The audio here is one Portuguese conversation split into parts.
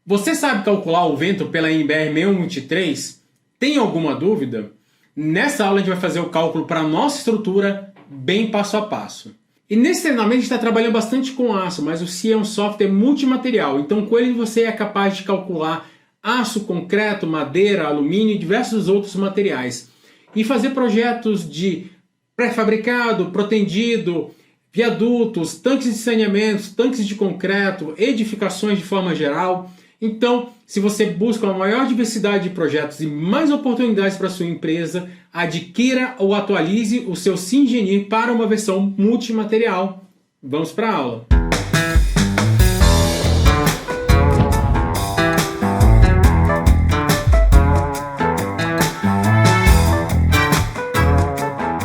Você sabe calcular o vento pela NBR 6123? Tem alguma dúvida? Nessa aula a gente vai fazer o cálculo para a nossa estrutura bem passo a passo. E nesse treinamento a gente está trabalhando bastante com aço, mas o CIA é um software multimaterial, então com ele você é capaz de calcular aço, concreto, madeira, alumínio e diversos outros materiais. E fazer projetos de pré-fabricado, protendido, viadutos, tanques de saneamento, tanques de concreto, edificações de forma geral. Então, se você busca uma maior diversidade de projetos e mais oportunidades para a sua empresa, adquira ou atualize o seu SimEngineer para uma versão multimaterial. Vamos para a aula.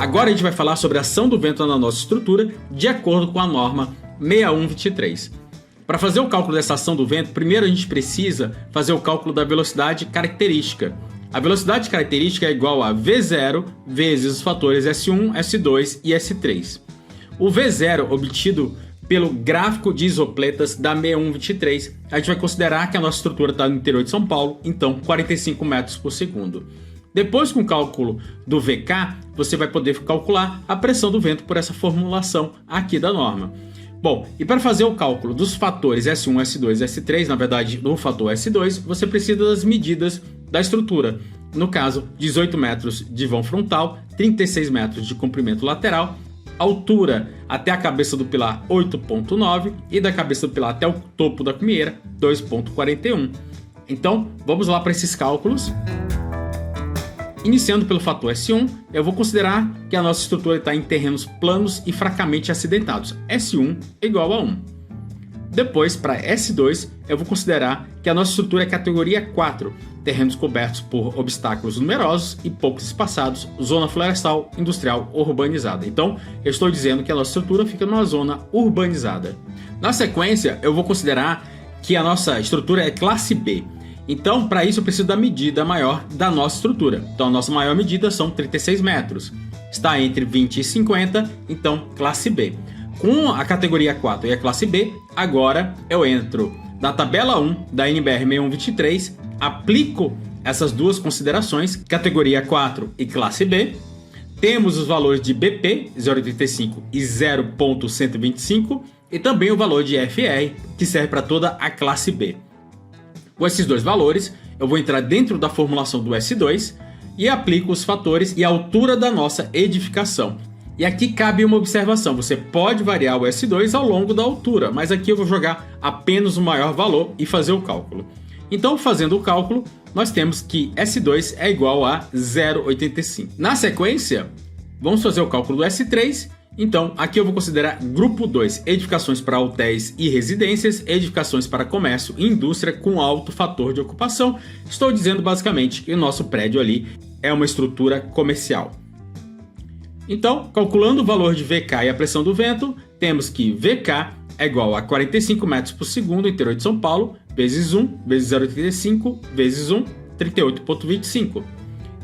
Agora a gente vai falar sobre a ação do vento na nossa estrutura de acordo com a norma 6123. Para fazer o cálculo dessa ação do vento, primeiro a gente precisa fazer o cálculo da velocidade característica. A velocidade característica é igual a V0 vezes os fatores S1, S2 e S3. O V0 obtido pelo gráfico de isopletas da 6123, a gente vai considerar que a nossa estrutura está no interior de São Paulo, então 45 metros por segundo. Depois, com o cálculo do VK, você vai poder calcular a pressão do vento por essa formulação aqui da norma. Bom, e para fazer o cálculo dos fatores S1, S2 e S3, na verdade do fator S2, você precisa das medidas da estrutura. No caso, 18 metros de vão frontal, 36 metros de comprimento lateral, altura até a cabeça do pilar 8,9 e da cabeça do pilar até o topo da cumieira 2,41. Então, vamos lá para esses cálculos. Iniciando pelo fator S1, eu vou considerar que a nossa estrutura está em terrenos planos e fracamente acidentados. S1 é igual a 1. Depois, para S2, eu vou considerar que a nossa estrutura é categoria 4, terrenos cobertos por obstáculos numerosos e poucos espaçados, zona florestal, industrial ou urbanizada. Então, eu estou dizendo que a nossa estrutura fica numa zona urbanizada. Na sequência, eu vou considerar que a nossa estrutura é classe B. Então, para isso eu preciso da medida maior da nossa estrutura. Então, a nossa maior medida são 36 metros. Está entre 20 e 50, então classe B. Com a categoria 4 e a classe B, agora eu entro na tabela 1 da NBR 6123, aplico essas duas considerações, categoria 4 e classe B. Temos os valores de BP, 0,85 e 0,125, e também o valor de FR, que serve para toda a classe B. Com esses dois valores, eu vou entrar dentro da formulação do S2 e aplico os fatores e a altura da nossa edificação. E aqui cabe uma observação, você pode variar o S2 ao longo da altura, mas aqui eu vou jogar apenas o maior valor e fazer o cálculo. Então, fazendo o cálculo, nós temos que S2 é igual a 0,85. Na sequência, vamos fazer o cálculo do S3. Então, aqui eu vou considerar grupo 2, edificações para hotéis e residências, edificações para comércio e indústria com alto fator de ocupação. Estou dizendo basicamente que o nosso prédio ali é uma estrutura comercial. Então, calculando o valor de VK e a pressão do vento, temos que VK é igual a 45 metros por segundo, interior de São Paulo, vezes 1, vezes 0,85, vezes 1, 38,25.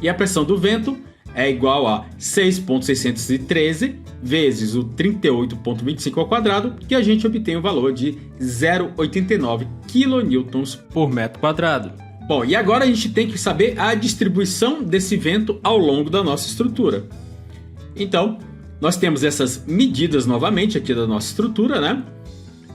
E a pressão do vento é igual a 6,613 vezes o 38,25 ao quadrado, que a gente obtém o valor de 0,89 kN por metro quadrado. Bom, e agora a gente tem que saber a distribuição desse vento ao longo da nossa estrutura. Então, nós temos essas medidas novamente aqui da nossa estrutura, né?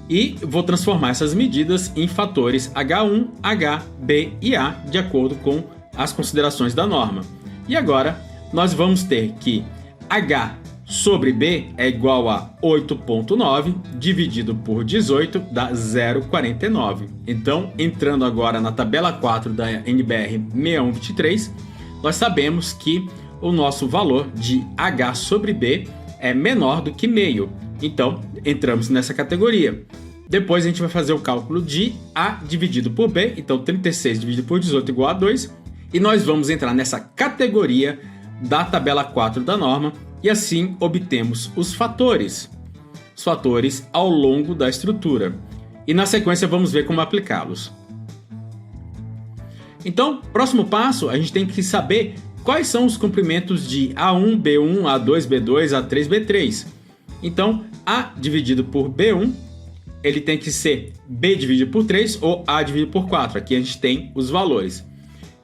E vou transformar essas medidas em fatores H1, H, B e A, de acordo com as considerações da norma. E agora, nós vamos ter que H sobre B é igual a 8,9 dividido por 18 dá 0,49. Então, entrando agora na tabela 4 da NBR 6123, nós sabemos que o nosso valor de H sobre B é menor do que meio. Então, entramos nessa categoria. Depois a gente vai fazer o cálculo de A dividido por B. Então, 36 dividido por 18 igual a 2. E nós vamos entrar nessa categoria da tabela 4 da norma. E assim obtemos os fatores ao longo da estrutura. E na sequência vamos ver como aplicá-los. Então, próximo passo, a gente tem que saber quais são os comprimentos de A1, B1, A2, B2, A3, B3. Então, A dividido por B1 ele tem que ser B dividido por 3 ou A dividido por 4. Aqui a gente tem os valores.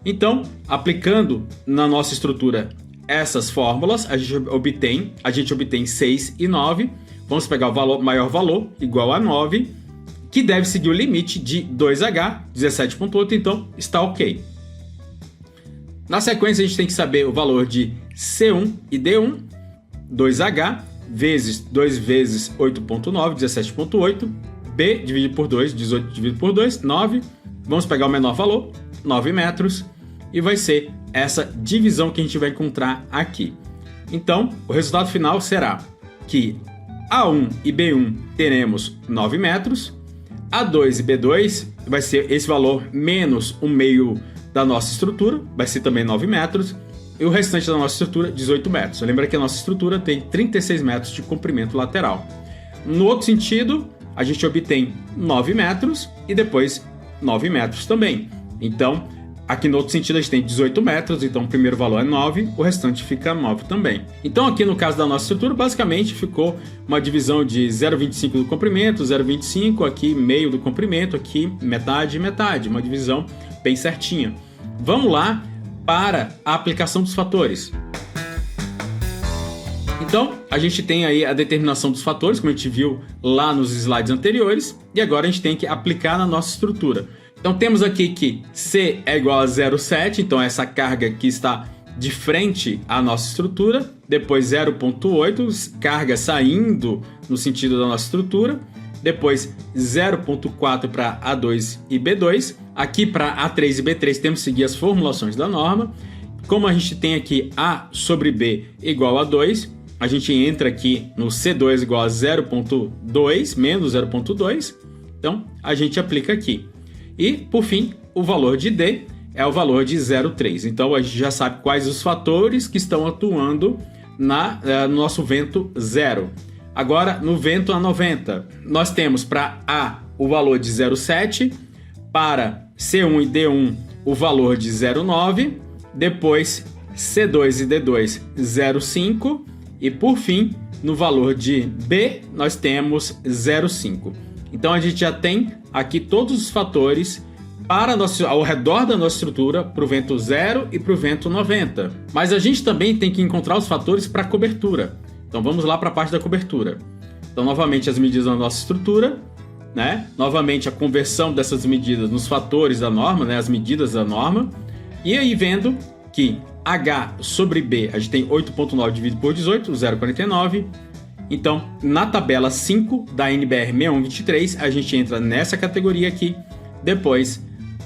Então, aplicando na nossa estrutura essas fórmulas, a gente obtém 6 e 9. Vamos pegar o maior valor, igual a 9, que deve seguir o limite de 2H, 17,8, então está ok. Na sequência, a gente tem que saber o valor de C1 e D1, 2H, vezes 2 vezes 8,9, 17,8, B dividido por 2, 18 dividido por 2, 9. Vamos pegar o menor valor, 9 metros, e vai ser essa divisão que a gente vai encontrar aqui. Então, o resultado final será que A1 e B1 teremos 9 metros, A2 e B2 vai ser esse valor menos o meio da nossa estrutura, vai ser também 9 metros, e o restante da nossa estrutura, 18 metros. Lembra que a nossa estrutura tem 36 metros de comprimento lateral. No outro sentido, a gente obtém 9 metros e depois 9 metros também. Então, aqui no outro sentido a gente tem 18 metros, então o primeiro valor é 9, o restante fica 9 também. Então aqui no caso da nossa estrutura, basicamente ficou uma divisão de 0,25 do comprimento, 0,25, aqui meio do comprimento, aqui metade e metade, uma divisão bem certinha. Vamos lá para a aplicação dos fatores. Então, a gente tem aí a determinação dos fatores, como a gente viu lá nos slides anteriores, e agora a gente tem que aplicar na nossa estrutura. Então temos aqui que C é igual a 0,7, então essa carga aqui está de frente à nossa estrutura. Depois 0,8, carga saindo no sentido da nossa estrutura. Depois 0,4 para A2 e B2. Aqui para A3 e B3 temos que seguir as formulações da norma. Como a gente tem aqui A sobre B igual a 2, a gente entra aqui no C2 igual a 0,2, menos 0,2. Então a gente aplica aqui. E, por fim, o valor de D é o valor de 0,3. Então, a gente já sabe quais os fatores que estão atuando no nosso vento 0. Agora, no vento a 90, nós temos para A o valor de 0,7, para C1 e D1 o valor de 0,9, depois C2 e D2 0,5 e, por fim, no valor de B, nós temos 0,5. Então, a gente já tem aqui todos os fatores ao redor da nossa estrutura para o vento 0 e para o vento 90. Mas a gente também tem que encontrar os fatores para a cobertura. Então, vamos lá para a parte da cobertura. Então, novamente, as medidas da nossa estrutura, né? Novamente, a conversão dessas medidas nos fatores da norma, né? As medidas da norma. E aí, vendo que H sobre B, a gente tem 8,9 dividido por 18, 0,49. Então, na tabela 5 da NBR 6123, a gente entra nessa categoria aqui. Depois,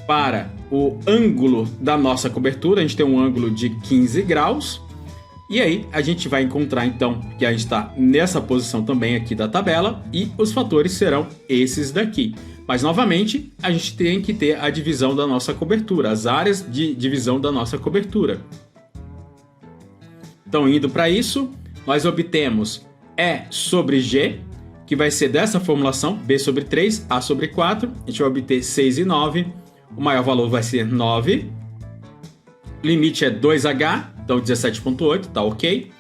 para o ângulo da nossa cobertura, a gente tem um ângulo de 15 graus. E aí, a gente vai encontrar, então, que a gente está nessa posição também aqui da tabela. E os fatores serão esses daqui. Mas, novamente, a gente tem que ter a divisão da nossa cobertura, as áreas de divisão da nossa cobertura. Então, indo para isso, nós obtemos E sobre G, que vai ser dessa formulação, B sobre 3, A sobre 4. A gente vai obter 6 e 9. O maior valor vai ser 9. Limite é 2H, então 17,8, tá ok.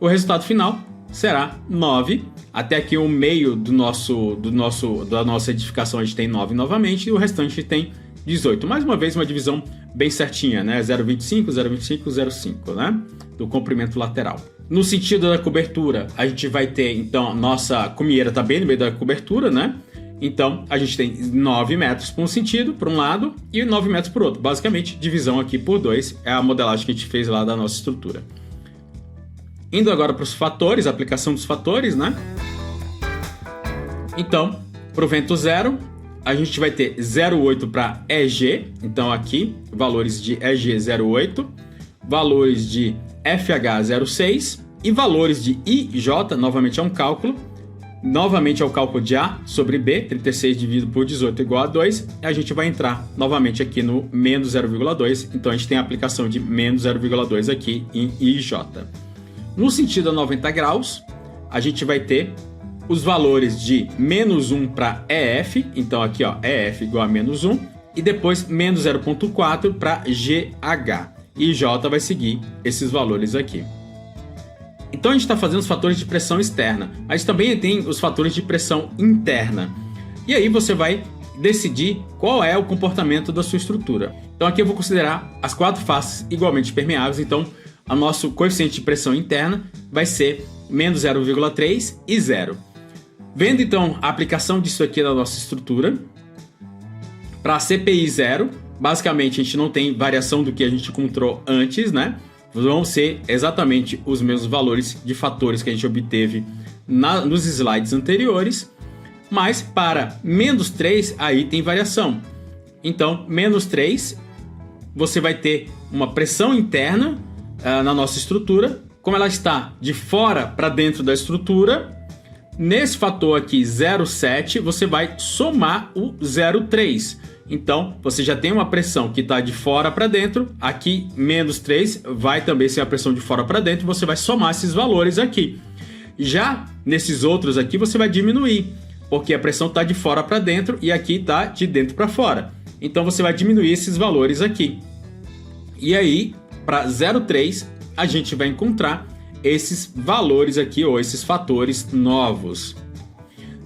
O resultado final será 9. Até aqui o meio da nossa edificação a gente tem 9 novamente, e o restante tem 18. Mais uma vez, uma divisão bem certinha, né? 0,25, 0,25, 0,5, né? Do comprimento lateral. No sentido da cobertura, a gente vai ter, então, nossa cumieira está bem no meio da cobertura, né? Então, a gente tem 9 metros por um sentido, por um lado, e 9 metros por outro. Basicamente, divisão aqui por 2 é a modelagem que a gente fez lá da nossa estrutura. Indo agora para os fatores, a aplicação dos fatores, né? Então, para o vento 0, a gente vai ter 0,8 para EG. Então, aqui, valores de EG 0,8, valores de FH 0,6 e valores de IJ, novamente é um cálculo. Novamente é o cálculo de A sobre B, 36 dividido por 18 igual a 2. E a gente vai entrar novamente aqui no menos 0,2. Então a gente tem a aplicação de menos 0,2 aqui em IJ. No sentido a 90 graus, a gente vai ter os valores de menos 1 para EF. Então aqui, ó, EF igual a menos 1. E depois menos 0,4 para GH. E J vai seguir esses valores aqui. Então a gente está fazendo os fatores de pressão externa, mas também tem os fatores de pressão interna. E aí você vai decidir qual é o comportamento da sua estrutura. Então aqui eu vou considerar as 4 faces igualmente permeáveis, então o nosso coeficiente de pressão interna vai ser menos 0,3 e 0. Vendo então a aplicação disso aqui na nossa estrutura, para CPI 0, basicamente a gente não tem variação do que a gente encontrou antes, né? Vão ser exatamente os mesmos valores de fatores que a gente obteve nos slides anteriores, mas para menos 3 aí tem variação. Então, menos 3, você vai ter uma pressão interna na nossa estrutura. Como ela está de fora para dentro da estrutura, nesse fator aqui 0,7, você vai somar o 0,3. Então, você já tem uma pressão que está de fora para dentro. Aqui, menos 3, vai também ser a pressão de fora para dentro. Você vai somar esses valores aqui. Já nesses outros aqui, você vai diminuir, porque a pressão está de fora para dentro e aqui está de dentro para fora. Então, você vai diminuir esses valores aqui. E aí, para 0,3, a gente vai encontrar esses valores aqui, ou esses fatores novos.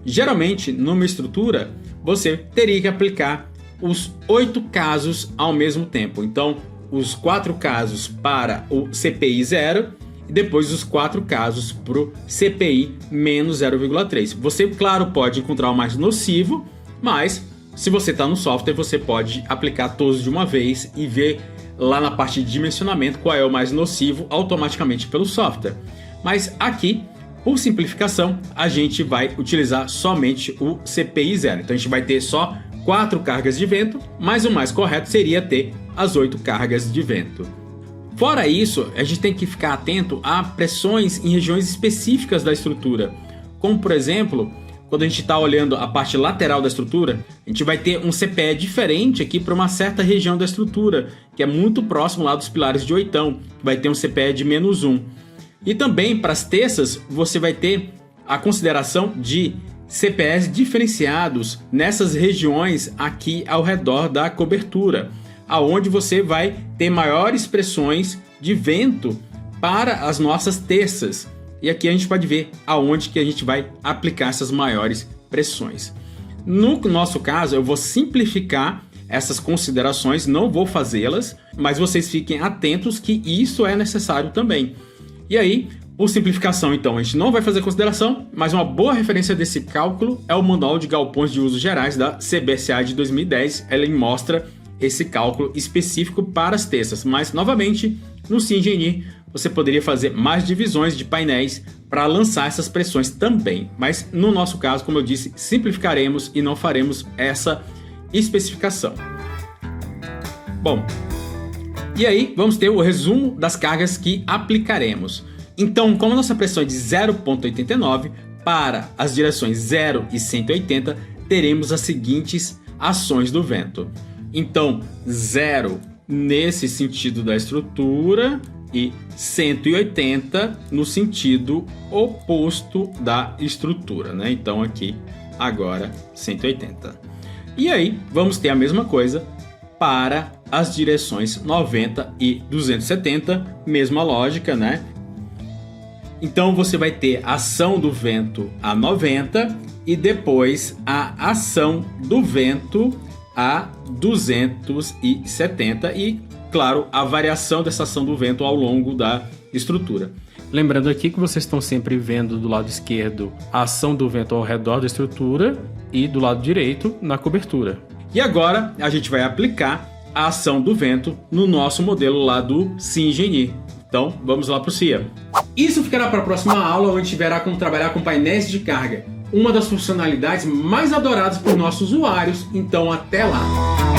Geralmente, numa estrutura, você teria que aplicar os 8 casos ao mesmo tempo. Então, os 4 casos para o CPI 0 e depois os 4 casos para o CPI menos 0,3. Você, claro, pode encontrar o mais nocivo, mas se você está no software, você pode aplicar todos de uma vez e ver lá na parte de dimensionamento qual é o mais nocivo automaticamente pelo software. Mas aqui, por simplificação, a gente vai utilizar somente o CPI 0. Então a gente vai ter só 4 cargas de vento, mas o mais correto seria ter as 8 cargas de vento. Fora isso, a gente tem que ficar atento a pressões em regiões específicas da estrutura, como por exemplo, quando a gente está olhando a parte lateral da estrutura, a gente vai ter um CPE diferente aqui para uma certa região da estrutura, que é muito próximo lá dos pilares de oitão, vai ter um CPE de menos 1. E também para as terças, você vai ter a consideração de CPEs diferenciados nessas regiões aqui ao redor da cobertura, aonde você vai ter maiores pressões de vento para as nossas terças. E aqui a gente pode ver aonde que a gente vai aplicar essas maiores pressões. No nosso caso, eu vou simplificar essas considerações, não vou fazê-las, mas vocês fiquem atentos que isso é necessário também. E aí, por simplificação, então, a gente não vai fazer consideração, mas uma boa referência desse cálculo é o Manual de Galpões de Usos Gerais da CBSA de 2010. Ela mostra esse cálculo específico para as terças, mas, novamente, no SimEngineer, você poderia fazer mais divisões de painéis para lançar essas pressões também. Mas no nosso caso, como eu disse, simplificaremos e não faremos essa especificação. Bom, e aí vamos ter o resumo das cargas que aplicaremos. Então, como a nossa pressão é de 0,89, para as direções 0 e 180, teremos as seguintes ações do vento. Então, 0 nesse sentido da estrutura e 180 no sentido oposto da estrutura, né? Então aqui agora 180. E aí vamos ter a mesma coisa para as direções 90 e 270, mesma lógica, né? Então você vai ter a ação do vento a 90 e depois a ação do vento a 270 e, claro, a variação dessa ação do vento ao longo da estrutura. Lembrando aqui que vocês estão sempre vendo do lado esquerdo a ação do vento ao redor da estrutura e do lado direito na cobertura. E agora a gente vai aplicar a ação do vento no nosso modelo lá do SimEngineer. Então vamos lá para o CIA. Isso ficará para a próxima aula, onde tiverá como trabalhar com painéis de carga, uma das funcionalidades mais adoradas por nossos usuários. Então até lá!